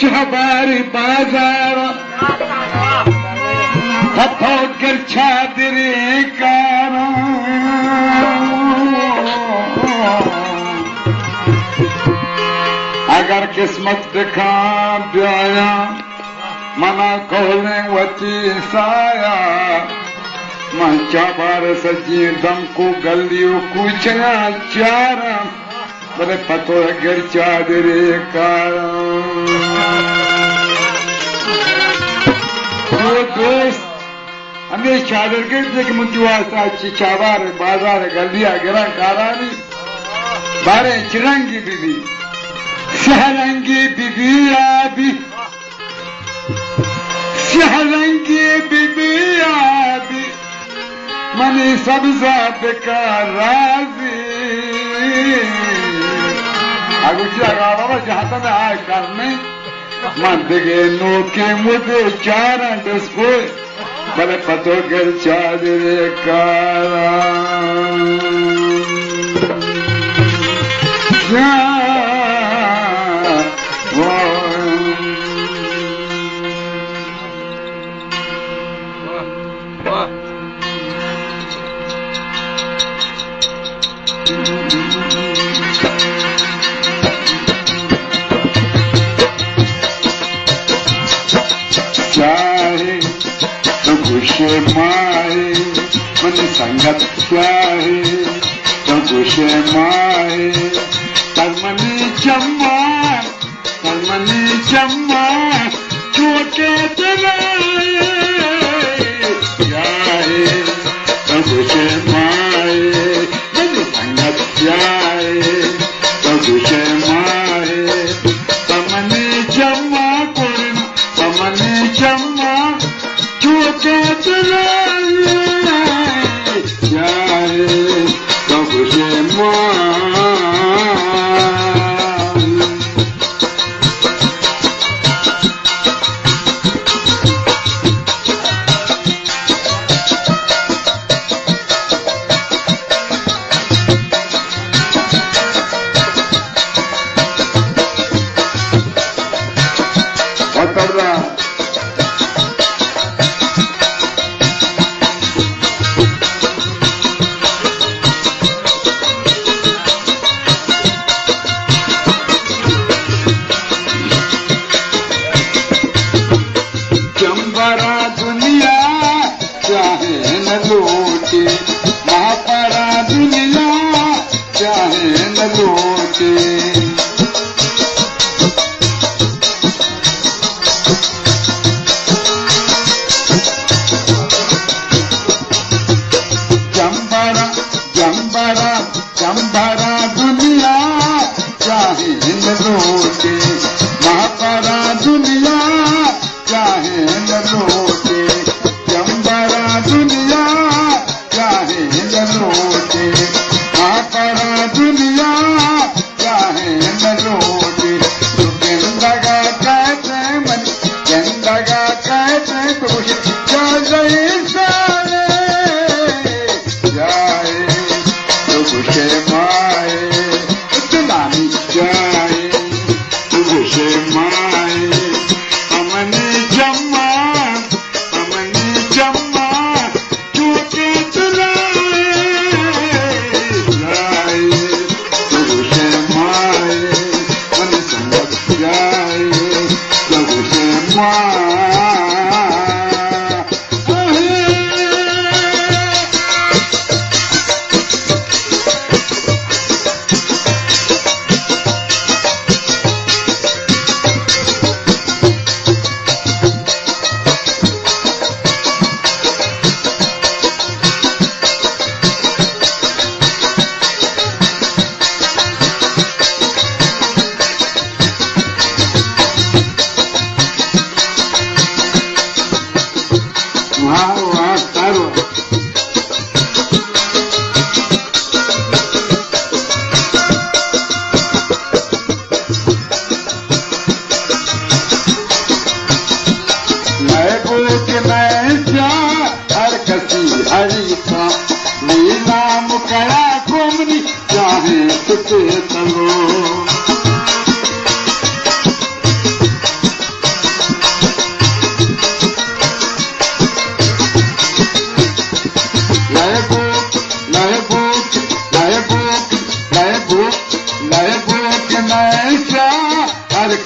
हमारी बाजार कर छादरे कार अगर किस्मत दिखा ब्याया मना खोलने वची साया मां चाबार सजी दम को गलियों कुछया चारा बड़े पतो गर चादरे कार दोस्त हमें चादर के देख मुझुआसा चाबार बाजार गलिया गिरा कारानी बारे चिरंगी बीबी सहरंगी बीबी आबी सहरंगी बीबी आबी मनी सब्जा बेकार राजी अगुची अगावा जहाँ तक आए करने मंदिगे नोके मुझे चारा डस्को बड़े पतो कर चादरे कारा गुस्से माए मन संगत चाहे तो गुस्से माए तलमनी चम्मा छोटे चलाए चाहे तो गुस्से माए मन संगत चाहे तो गुस्से माए तलमनी चम्मा तलमनी चम्मा छोटे चलाए जाए तो गुस्से माए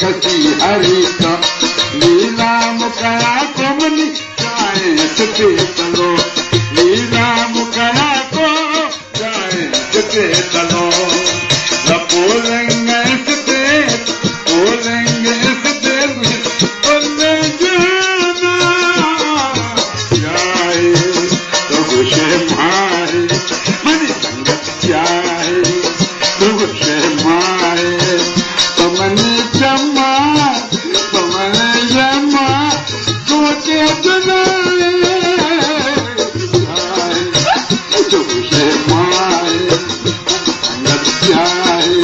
कसी हरि का लीला मुकया तुमनी जाए सते तलो लीला मुकया तो जाए सते तलो बोलेंगे सते बोलेंगे सते बोले जाना जाए तो खुशे माए मन संगत जाए तो खुशे माए तो मन जमा सोचे सुनाए तो खुशे माए संगत जाए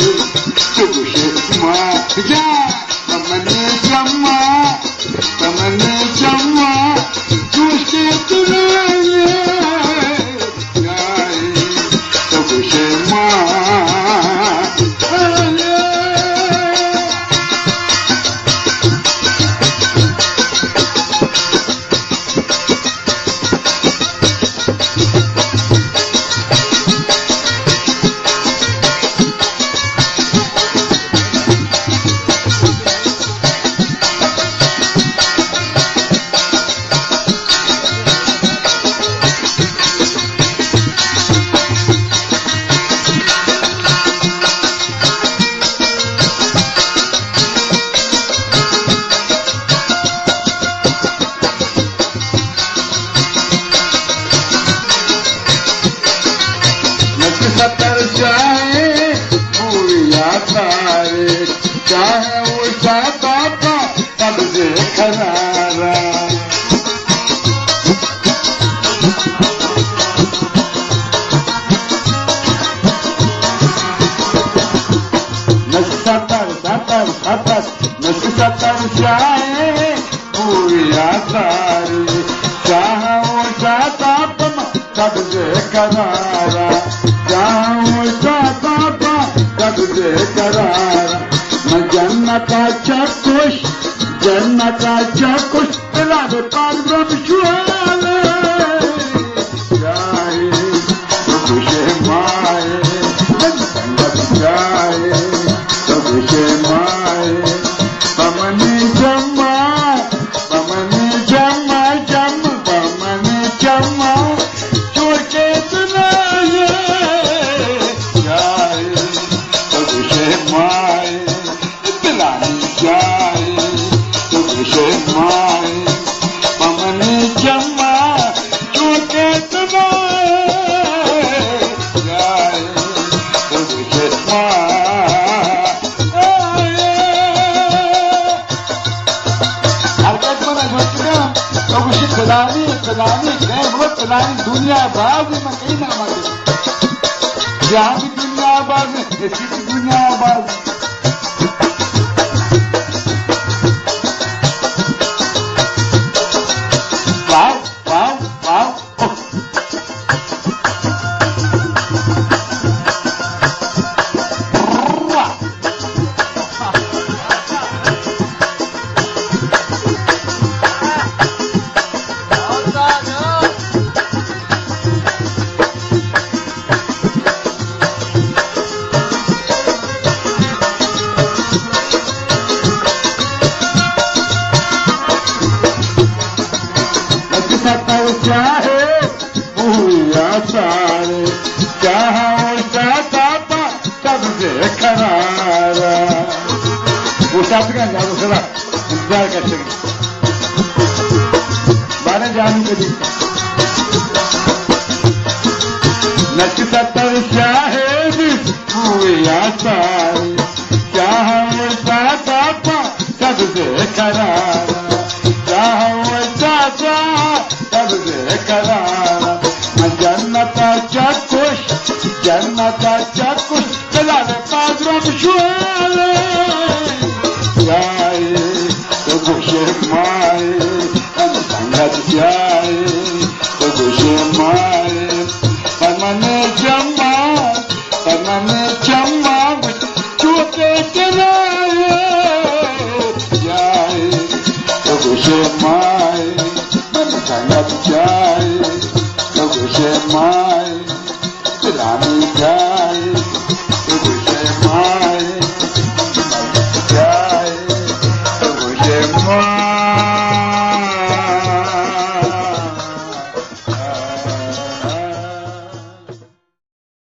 तो खुशे माए जा तमने जमा सोचे सुनाए जाए तो खुशे माए सतर जाए पूरिया तारे चाहे वो चाहता था तब से खरारा सतर जाए पूरिया तारे चाहे वो चाहता तब से खरारा जाऊं जाता था तब से करारा मैं जन्नता चकुश पिला दे पागल शुआले जाए तो खुशे माए संगत जाए तो खुशे माए पमने जमा सोचे सुनाए माए पिलानी जाए तो खुशे माए पमने जमा चोटे सुनाए जाए तो खुशे माए हरकत में सोचना तो खुशी पिलानी पिलानी दुनिया बाज में कहीं ना मारे जहाँ भी दुनिया आबाद में ऐसी भी दुनिया आबाद चाहे पूरा सारे चाहे जाता था तब से करारा वो शब्द का जाओ थोड़ा इंतजार कर सके 12 जनवरी नक्षत्र शाहिद पूरा सारे चाहे जाता था तब से करारा चाहे जाता तब से करारा जन्नता चकुश चला रे पागल शुआले जाए तो खुशे माए संगत जाए तो खुशे माए पमने जमा चूते चलाए जाए तो खुशे माए संगत जाए